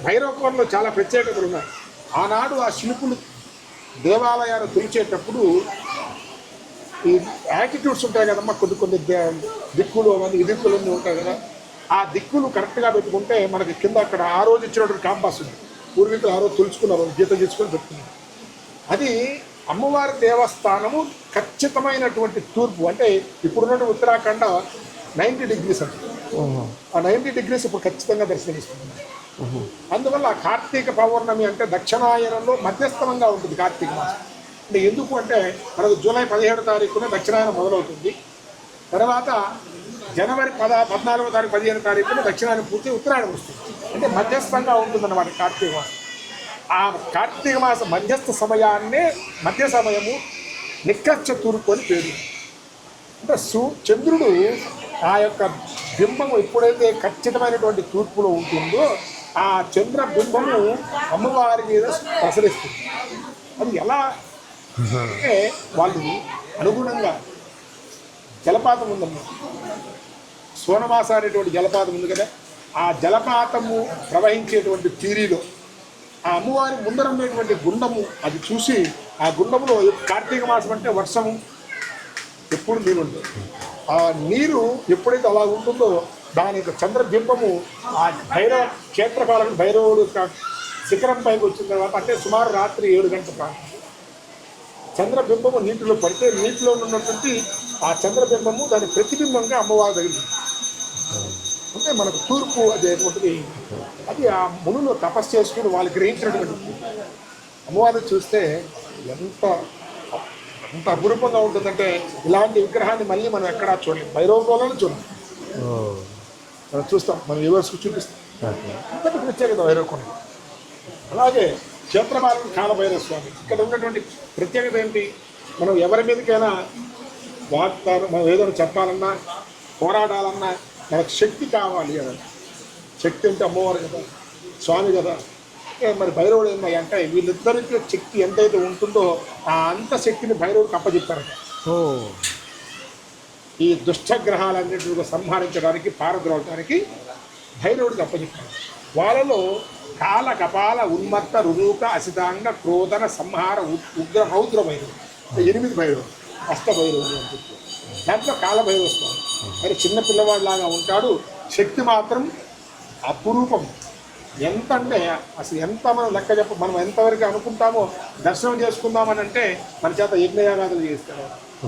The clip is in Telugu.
భైరవకోనలో చాలా ప్రత్యేకతలు ఉన్నాయి. ఆనాడు ఆ శిల్పులు దేవాలయాలు తొలిచేటప్పుడు ఈ యాటిట్యూడ్స్ ఉంటాయి కదమ్మా, కొన్ని కొన్ని దిక్కులు అవన్నీ దిక్కులు ఉంటాయి కదా, ఆ దిక్కులు కరెక్ట్గా పెట్టుకుంటే మనకి కింద అక్కడ ఆ రోజు ఇచ్చినటువంటి కాంపాస్ ఉంది. పూర్వీకులు ఆ రోజు తులుచుకున్నారు, గీత గీసుకొని పెట్టుకున్నారు. అది అమ్మవారి దేవస్థానము ఖచ్చితమైనటువంటి తూర్పు. అంటే ఇప్పుడున్నటువంటి ఉత్తరాఖండ 90 degrees అంటే ఆ 90 degrees ఇప్పుడు ఖచ్చితంగా దర్శనమిస్తుంది. అందువల్ల కార్తీక పౌర్ణమి అంటే దక్షిణాయనంలో మధ్యస్థమంగా ఉంటుంది కార్తీక మాసం. అంటే ఎందుకు అంటే మనకు జూలై 17వ తారీఖున దక్షిణాయనం మొదలవుతుంది. తర్వాత జనవరి 14వ తారీఖు 15వ తారీఖున దక్షిణాయనం పూర్తి ఉత్తరాయణం వస్తుంది. అంటే మధ్యస్థంగా ఉంటుందన్నమాట కార్తీక మాసం. ఆ కార్తీక మాసం మధ్యస్థ సమయాన్నే మధ్య సమయము నిక్కచ్చ తూర్పు అని పేరు. అంటే చంద్రుడు ఆ యొక్క బింబము ఎప్పుడైతే ఖచ్చితమైనటువంటి తూర్పులో ఉంటుందో ఆ చంద్ర బింబము అమ్మవారి మీద ప్రసరిస్తుంది. అది ఎలా అంటే వాళ్ళు అనుగుణంగా జలపాతం ఉందమ్మా, సోనమాస అనేటువంటి జలపాతం ఉంది కదా, ఆ జలపాతము ప్రవహించేటువంటి తీరిలో ఆ అమ్మవారి ముందర ఉండేటువంటి గుండము అది చూసి ఆ గుండములో కార్తీక మాసం అంటే వర్షము ఎప్పుడు నీరు ఉంటుంది. ఆ నీరు ఎప్పుడైతే అలా ఉంటుందో దాని యొక్క చంద్రబింబము ఆ భైరవ క్షేత్రపాలకు భైరవుడు శిఖరం పైకి వచ్చిన తర్వాత అంటే సుమారు రాత్రి 7 గంటల ప్రాంతం చంద్రబింబము నీటిలో పడితే నీటిలో ఉన్నటువంటి ఆ చంద్రబింబము దాని ప్రతిబింబంగా అమ్మవారి దగ్గర అంటే మనకు తూర్పు అదేటువంటిది. అది ఆ మునులు తపస్సు చేసుకుని వాళ్ళు గ్రహించినటువంటి అమ్మవారిని చూస్తే ఎంత ఎంత అపురూపంగా ఉంటుందంటే ఇలాంటి విగ్రహాన్ని మళ్ళీ మనం ఎక్కడా చూడలేము. భైరవకోనలో చూడాలి, మనం చూస్తాం, మనం వ్యూవర్స్కి చూపిస్తాం. అంతటి ప్రత్యేకత భైరవకోన. అలాగే క్షేత్రపాలకుడు కాలభైరవ స్వామి. ఇక్కడ ఉన్నటువంటి ప్రత్యేకత ఏంటి, మనం ఎవరి మీదకైనా మనం ఏదైనా చెప్పాలన్నా పోరాడాలన్నా మనకు శక్తి కావాలి కదా. శక్తి అంటే అమ్మవారు కదా, స్వామి కదా. మరి భైరవుడు ఏమన్నా అంటే వీళ్ళిద్దరికి శక్తి ఎంతైతే ఉంటుందో ఆ అంత శక్తిని భైరవుడికి అప్పచెప్పారట. ఈ దుష్టగ్రహాలన్నింటినీ సంహరించడానికి పారద్రోలడానికి భైరవుడికి అప్పచెప్పారు. వాళ్ళలో కాల కపాల ఉన్మత్త రురూక అసితాంగ క్రోధన సంహార ఉగ్ర రౌద్ర భైరవుడు 8 భైరవుడు, అష్టభైరవుడు అని చెప్పి. దాంట్లో కాలభైరవ స్వామి మరి చిన్న పిల్లవాడిలాగా ఉంటాడు. శక్తి మాత్రం అపురూపం. ఎంత అంటే అసలు ఎంత మనం లెక్క మనం ఎంతవరకు అనుకుంటామో దర్శనం చేసుకుందామని అంటే మన చేత యజ్ఞయాగాదులు చేస్తారు.